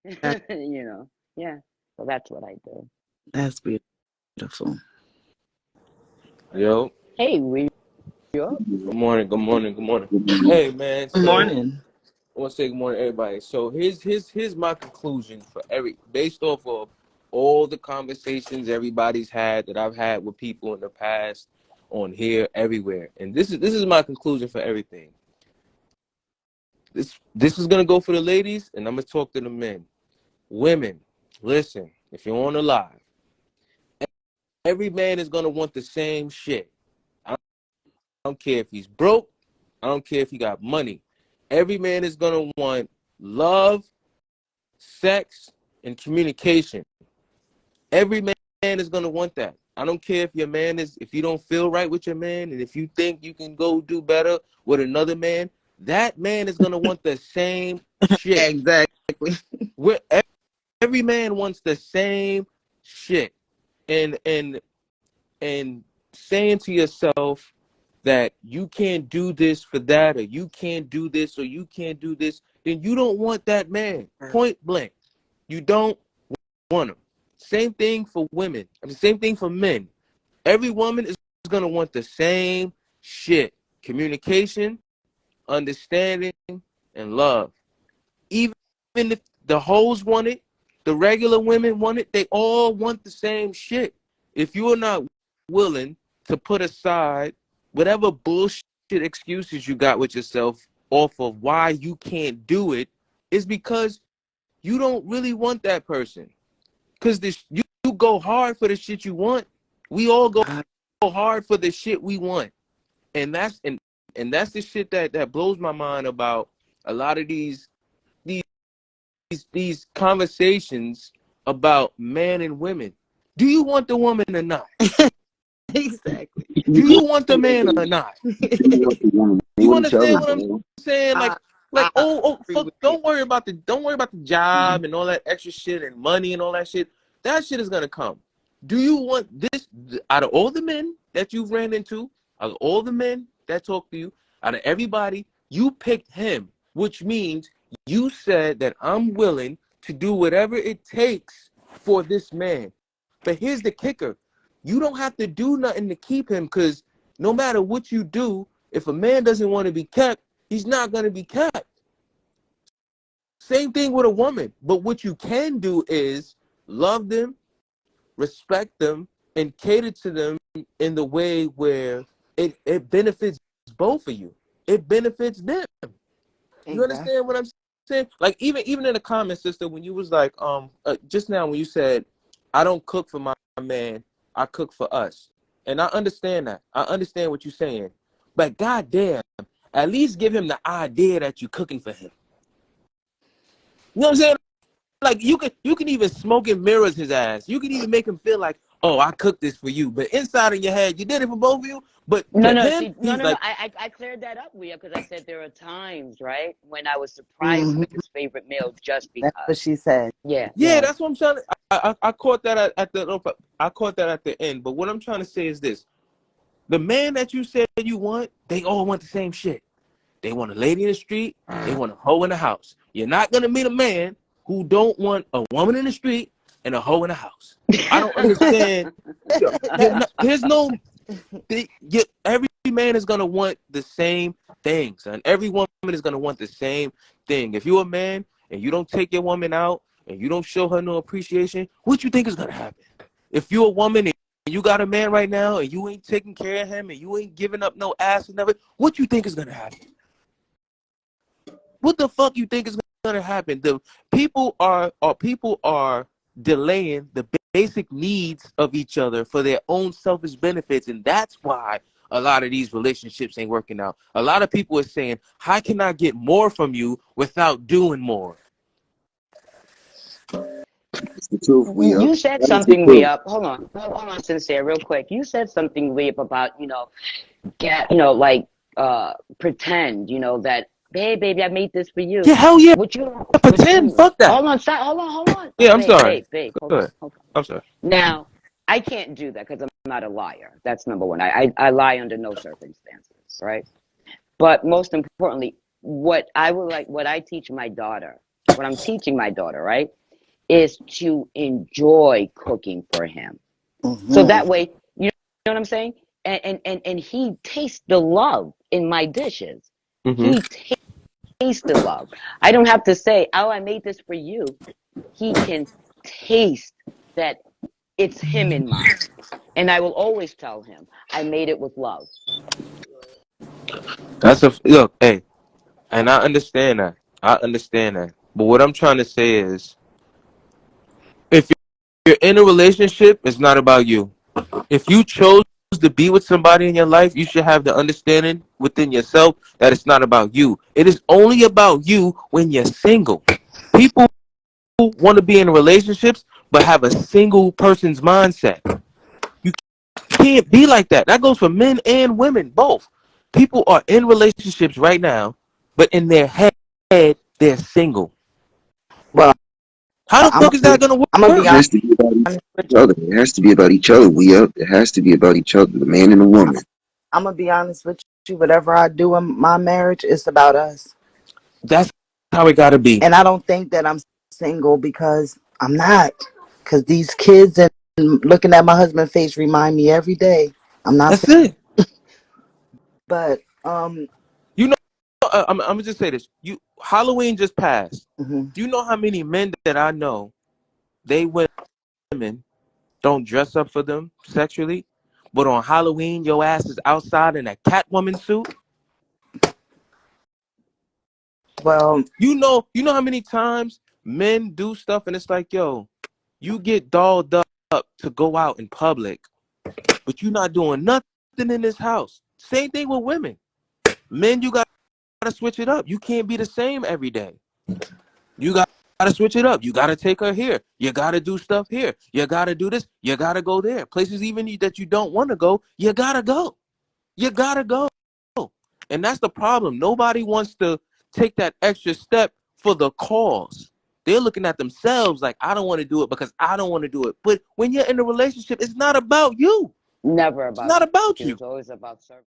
You know, yeah. So that's what I do. That's beautiful. Yo, Hey, we up? good morning, good morning, good morning. Hey man, Good so morning. I want to say good morning everybody. So here's my conclusion for based off of all the conversations everybody's had that I've had with people in the past on here everywhere. And this is my conclusion for everything. This is gonna go for the ladies and I'm gonna talk to the men. Women, listen, if you're on the live, every man is gonna want the same shit. I don't care if he's broke. I don't care if he got money. Every man is gonna want love, sex, and communication. Every man is gonna want that. I don't care if you don't feel right with your man, and if you think you can go do better with another man, that man is gonna want the same shit. Exactly. Where every man wants the same shit, and saying to yourself that you can't do this for that, or you can't do this, or you can't do this, then you don't want that man. Point blank. You don't want him. Same thing for women. I mean, same thing for men. Every woman is going to want the same shit. Communication, understanding, and love. Even if the hoes want it, the regular women want it, they all want the same shit. If you are not willing to put aside whatever bullshit excuses you got with yourself off of why you can't do it, is because you don't really want that person. Because you go hard for the shit you want. We all go hard for the shit we want. And that's the shit that blows my mind about a lot of these these conversations about men and women. Do you want the woman or not? Exactly. Do you want the man or not? You understand what I'm saying? Fuck, don't worry about the job and all that extra shit and money and all that shit. That shit is gonna come. Do you want this out of all the men that you've ran into, out of all the men that talk to you, out of everybody, you picked him, which means you said that I'm willing to do whatever it takes for this man. But here's the kicker. You don't have to do nothing to keep him, because no matter what you do, if a man doesn't want to be kept, he's not going to be kept. Same thing with a woman. But what you can do is love them, respect them, and cater to them in the way where it benefits both of you. It benefits them. You understand what I'm saying? Like even in the comments, sister, when you was like, just now when you said, I don't cook for my man, I cook for us. And I understand that. I understand what you're saying. But goddamn, at least give him the idea that you're cooking for him. You know what I'm saying? Like you can even smoke and mirrors his ass. You can even make him feel like, oh, I cooked this for you. But inside of your head, you did it for both of you. But to him, he's like, I cleared that up, Leah, because I said there are times, right, when I was surprised Mhm. with his favorite meal just because. That's what she said. yeah, that's what I'm trying to. I caught that I caught that at the end. But what I'm trying to say is this: the man that you said you want, they all want the same shit. They want a lady in the street. They want a hoe in the house. You're not gonna meet a man who don't want a woman in the street and a hoe in the house. I don't understand. There's no. Every man is gonna want the same things, and every woman is gonna want the same thing. If you're a man and you don't take your woman out and you don't show her no appreciation, what you think is gonna happen? If you're a woman and you got a man right now and you ain't taking care of him and you ain't giving up no ass and never, what you think is gonna happen? What the fuck you think is gonna happen? The people are delaying the basic needs of each other for their own selfish benefits, and that's why a lot of these relationships ain't working out. A lot of people are saying, "How can I get more from you without doing more?" It's the truth, we up. You said That is the something, truth. Leah. Hold on, sincere, real quick. You said something, Leah, about get like pretend, that hey, baby, I made this for you. Yeah, hell yeah, Would you? pretend. Fuck that. Hold on, stop. Hold on. Yeah, I'm sorry. Babe. Go Hold on, ahead. hold on. I'm sorry. Now, I can't do that because I'm not a liar. That's number one. I lie under no circumstances, right? But most importantly, what I teach my daughter what I'm teaching my daughter, right, is to enjoy cooking for him. So that way, you know what I'm saying? And he tastes the love in my dishes. Mm-hmm. He tastes the love. I don't have to say, oh, I made this for you. He can taste that it's him in mind. And I will always tell him, I made it with love. That's a look, hey, and I understand that. I understand that. But what I'm trying to say is, if you're in a relationship, it's not about you. If you chose to be with somebody in your life, you should have the understanding within yourself that it's not about you. It is only about you when you're single. People want to be in relationships but have a single person's mindset. You can't be like that. That goes for men and women, both. People are in relationships right now, but in their head, they're single. Well, How the fuck is that gonna I'm gonna work? be It has to be about each honest with other. It has to be about each other. We up. It has to be about each other, the man and the woman. I'm gonna be honest with you. Whatever I do in my marriage, it's about us. That's how it gotta be. And I don't think that I'm single because I'm not. Because these kids and looking at my husband's face remind me every day I'm not That's single. it. But You know, I'm gonna just say this. Halloween just passed. mhm. Do you know how many men that I know, they women don't dress up for them sexually, but on Halloween your ass is outside in a Catwoman suit? Well, You know how many times men do stuff and it's like, yo, you get dolled up to go out in public, but you're not doing nothing in this house. Same thing with women. Men, you gotta switch it up. You can't be the same every day. You gotta switch it up. You gotta take her here. You gotta do stuff here. You gotta do this. You gotta go there. Places even that you don't want to go, you gotta go. You gotta go. And that's the problem. Nobody wants to take that extra step for the cause. They're looking at themselves like, I don't want to do it because I don't want to do it. But when you're in a relationship, it's not about you. Never It's about not about you. you. It's always about service.